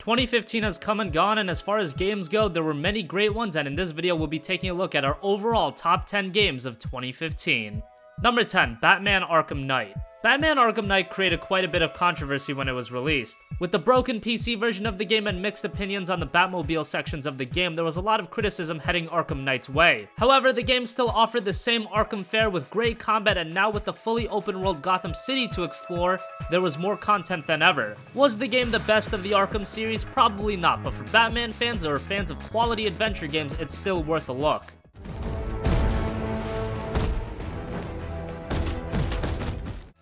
2015 has come and gone, and as far as games go, there were many great ones, and in this video we'll be taking a look at our overall top 10 games of 2015. Number 10, Batman Arkham Knight. Batman Arkham Knight created quite a bit of controversy when it was released. With the broken PC version of the game and mixed opinions on the Batmobile sections of the game, there was a lot of criticism heading Arkham Knight's way. However, the game still offered the same Arkham fare with great combat, and now with the fully open world Gotham City to explore, there was more content than ever. Was the game the best of the Arkham series? Probably not, but for Batman fans or fans of quality adventure games, it's still worth a look.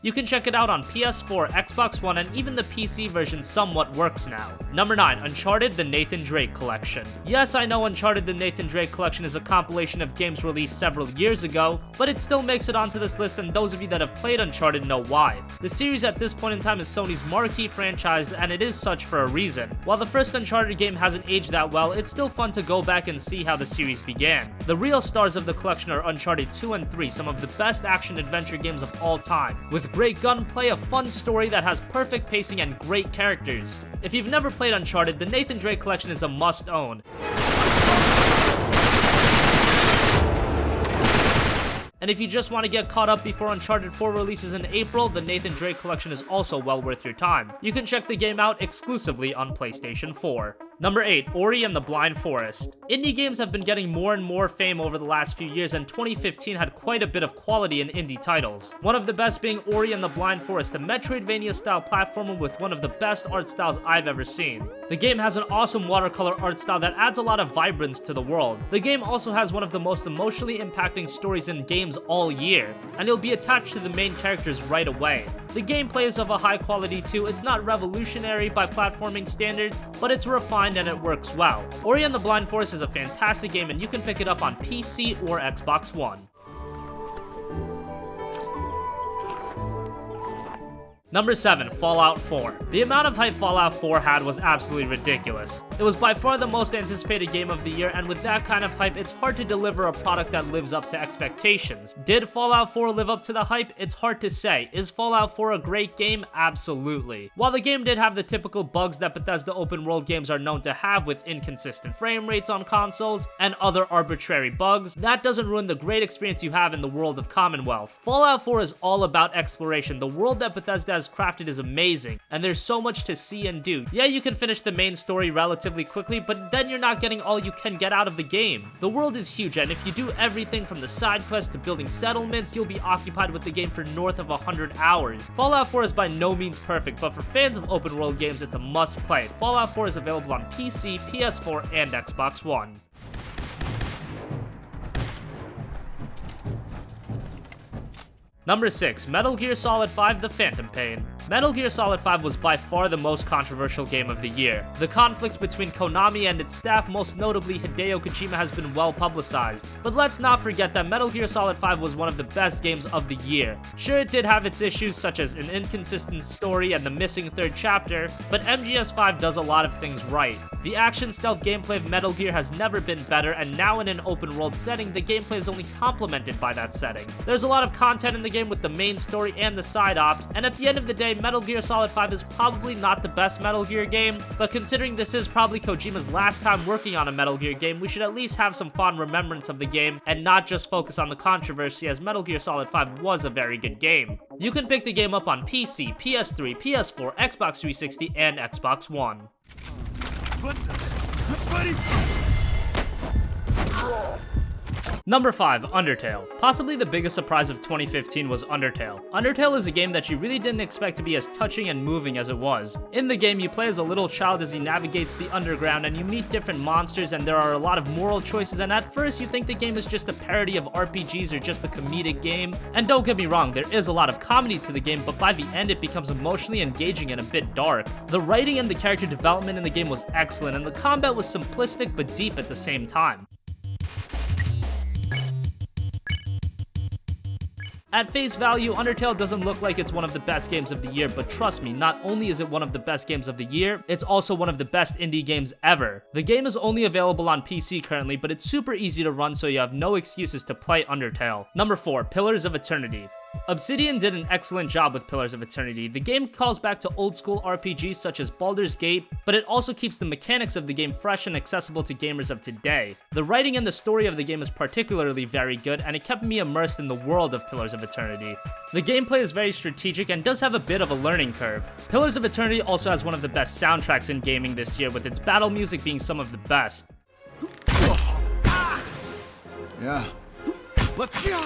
You can check it out on PS4, Xbox One, and even the PC version somewhat works now. Number 9, Uncharted: The Nathan Drake Collection. Yes, I know Uncharted: The Nathan Drake Collection is a compilation of games released several years ago, but it still makes it onto this list, and those of you that have played Uncharted know why. The series at this point in time is Sony's marquee franchise, and it is such for a reason. While the first Uncharted game hasn't aged that well, it's still fun to go back and see how the series began. The real stars of the collection are Uncharted 2 and 3, some of the best action-adventure games of all time, with great gunplay, a fun story that has perfect pacing, and great characters. If you've never played Uncharted, the Nathan Drake Collection is a must-own. And if you just want to get caught up before Uncharted 4 releases in April, the Nathan Drake Collection is also well worth your time. You can check the game out exclusively on PlayStation 4. Number 8, Ori and the Blind Forest. Indie games have been getting more and more fame over the last few years, and 2015 had quite a bit of quality in indie titles. One of the best being Ori and the Blind Forest, a Metroidvania-style platformer with one of the best art styles I've ever seen. The game has an awesome watercolor art style that adds a lot of vibrance to the world. The game also has one of the most emotionally impacting stories in games all year, and you'll be attached to the main characters right away. The gameplay is of a high quality too. It's not revolutionary by platforming standards, but it's refined and it works well. Ori and the Blind Forest is a fantastic game, and you can pick it up on PC or Xbox One. Number 7, Fallout 4. The amount of hype Fallout 4 had was absolutely ridiculous. It was by far the most anticipated game of the year, and with that kind of hype, it's hard to deliver a product that lives up to expectations. Did Fallout 4 live up to the hype? It's hard to say. Is Fallout 4 a great game? Absolutely. While the game did have the typical bugs that Bethesda open world games are known to have, with inconsistent frame rates on consoles and other arbitrary bugs, that doesn't ruin the great experience you have in the world of Commonwealth. Fallout 4 is all about exploration. The world that Bethesda has crafted is amazing, and there's so much to see and do. Yeah, you can finish the main story relatively quickly, but then you're not getting all you can get out of the game. The world is huge, and if you do everything from the side quests to building settlements, you'll be occupied with the game for north of 100 hours. Fallout 4 is by no means perfect, but for fans of open world games, it's a must play. Fallout 4 is available on PC, PS4, and Xbox One. Number 6, Metal Gear Solid 5: The Phantom Pain. Metal Gear Solid 5 was by far the most controversial game of the year. The conflicts between Konami and its staff, most notably Hideo Kojima, has been well publicized. But let's not forget that Metal Gear Solid 5 was one of the best games of the year. Sure, it did have its issues such as an inconsistent story and the missing third chapter, but MGS5 does a lot of things right. The action stealth gameplay of Metal Gear has never been better, and now in an open world setting, the gameplay is only complemented by that setting. There's a lot of content in the game with the main story and the side ops, and at the end of the day, Metal Gear Solid 5 is probably not the best Metal Gear game, but considering this is probably Kojima's last time working on a Metal Gear game, we should at least have some fond remembrance of the game and not just focus on the controversy, as Metal Gear Solid 5 was a very good game. You can pick the game up on PC, PS3, PS4, Xbox 360, and Xbox One. Number 5, Undertale. Possibly the biggest surprise of 2015 was Undertale. Undertale is a game that you really didn't expect to be as touching and moving as it was. In the game, you play as a little child as he navigates the underground, and you meet different monsters, and there are a lot of moral choices, and at first you think the game is just a parody of RPGs or just a comedic game. And don't get me wrong, there is a lot of comedy to the game, but by the end it becomes emotionally engaging and a bit dark. The writing and the character development in the game was excellent, and the combat was simplistic but deep at the same time. At face value, Undertale doesn't look like it's one of the best games of the year, but trust me, not only is it one of the best games of the year, it's also one of the best indie games ever. The game is only available on PC currently, but it's super easy to run, so you have no excuses to play Undertale. Number 4, Pillars of Eternity. Obsidian did an excellent job with Pillars of Eternity. The game calls back to old school RPGs such as Baldur's Gate, but it also keeps the mechanics of the game fresh and accessible to gamers of today. The writing and the story of the game is particularly very good, and it kept me immersed in the world of Pillars of Eternity. The gameplay is very strategic and does have a bit of a learning curve. Pillars of Eternity also has one of the best soundtracks in gaming this year, with its battle music being some of the best. Yeah. Let's go!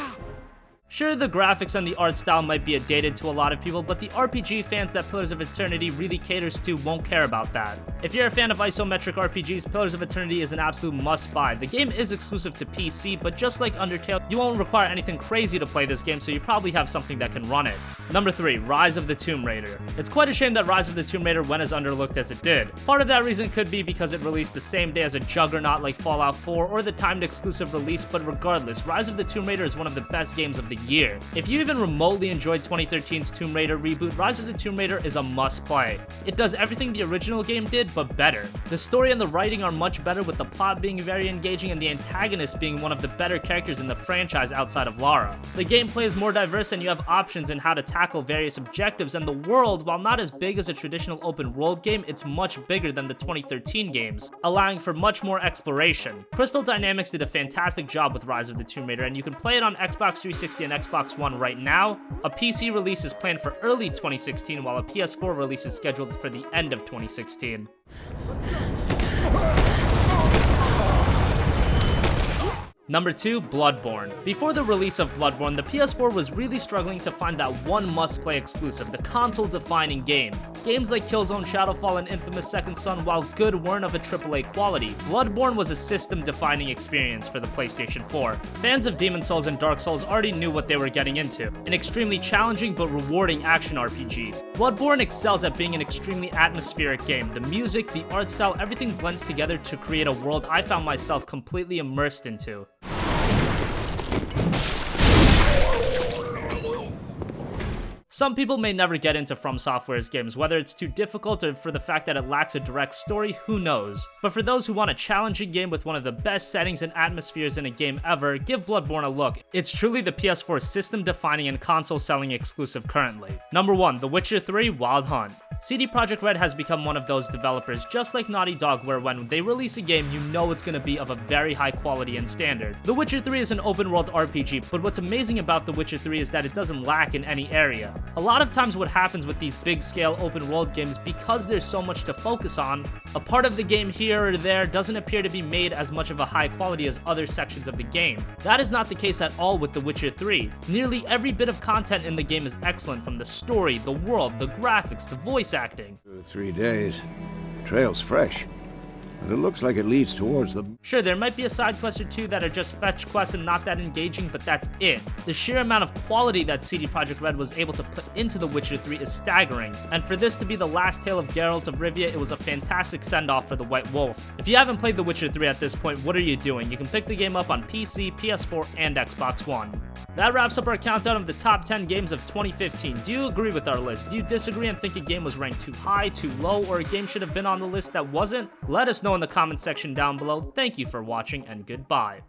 Sure, the graphics and the art style might be dated to a lot of people, but the RPG fans that Pillars of Eternity really caters to won't care about that. If you're a fan of isometric RPGs, Pillars of Eternity is an absolute must-buy. The game is exclusive to PC, but just like Undertale, you won't require anything crazy to play this game, so you probably have something that can run it. Number 3, Rise of the Tomb Raider. It's quite a shame that Rise of the Tomb Raider went as underlooked as it did. Part of that reason could be because it released the same day as a juggernaut like Fallout 4 or the timed exclusive release, but regardless, Rise of the Tomb Raider is one of the best games of the year. If you even remotely enjoyed 2013's Tomb Raider reboot, Rise of the Tomb Raider is a must-play. It does everything the original game did, but better. The story and the writing are much better, with the plot being very engaging and the antagonist being one of the better characters in the franchise outside of Lara. The gameplay is more diverse and you have options in how to tackle various objectives, and the world, while not as big as a traditional open world game, it's much bigger than the 2013 games, allowing for much more exploration. Crystal Dynamics did a fantastic job with Rise of the Tomb Raider, and you can play it on Xbox 360 and Xbox One right now. A PC release is planned for early 2016, while a PS4 release is scheduled for the end of 2016. Number 2, Bloodborne. Before the release of Bloodborne, the PS4 was really struggling to find that one must-play exclusive, the console-defining game. Games like Killzone Shadowfall and Infamous Second Son, while good, weren't of a AAA quality. Bloodborne was a system-defining experience for the PlayStation 4. Fans of Demon's Souls and Dark Souls already knew what they were getting into, an extremely challenging but rewarding action RPG. Bloodborne excels at being an extremely atmospheric game. The music, the art style, everything blends together to create a world I found myself completely immersed into. Some people may never get into From Software's games, whether it's too difficult or for the fact that it lacks a direct story, who knows. But for those who want a challenging game with one of the best settings and atmospheres in a game ever, give Bloodborne a look. It's truly the PS4's system-defining and console-selling exclusive currently. Number 1, The Witcher 3 Wild Hunt. CD Projekt Red has become one of those developers, just like Naughty Dog, where when they release a game, you know it's going to be of a very high quality and standard. The Witcher 3 is an open-world RPG, but what's amazing about The Witcher 3 is that it doesn't lack in any area. A lot of times what happens with these big-scale open-world games, because there's so much to focus on, a part of the game here or there doesn't appear to be made as much of a high quality as other sections of the game. That is not the case at all with The Witcher 3. Nearly every bit of content in the game is excellent, from the story, the world, the graphics, the voice acting. 3 days. Trail's fresh. But it looks like it leads towards the... Sure, there might be a side quest or two that are just fetch quests and not that engaging, but that's it. The sheer amount of quality that CD Projekt Red was able to put into The Witcher 3 is staggering, and for this to be the last tale of Geralt of Rivia, it was a fantastic send-off for the White Wolf. If you haven't played The Witcher 3 at this point, what are you doing? You can pick the game up on PC, PS4, and Xbox One. That wraps up our countdown of the top 10 games of 2015. Do you agree with our list? Do you disagree and think a game was ranked too high, too low, or a game should have been on the list that wasn't? Let us know in the comment section down below. Thank you for watching, and goodbye.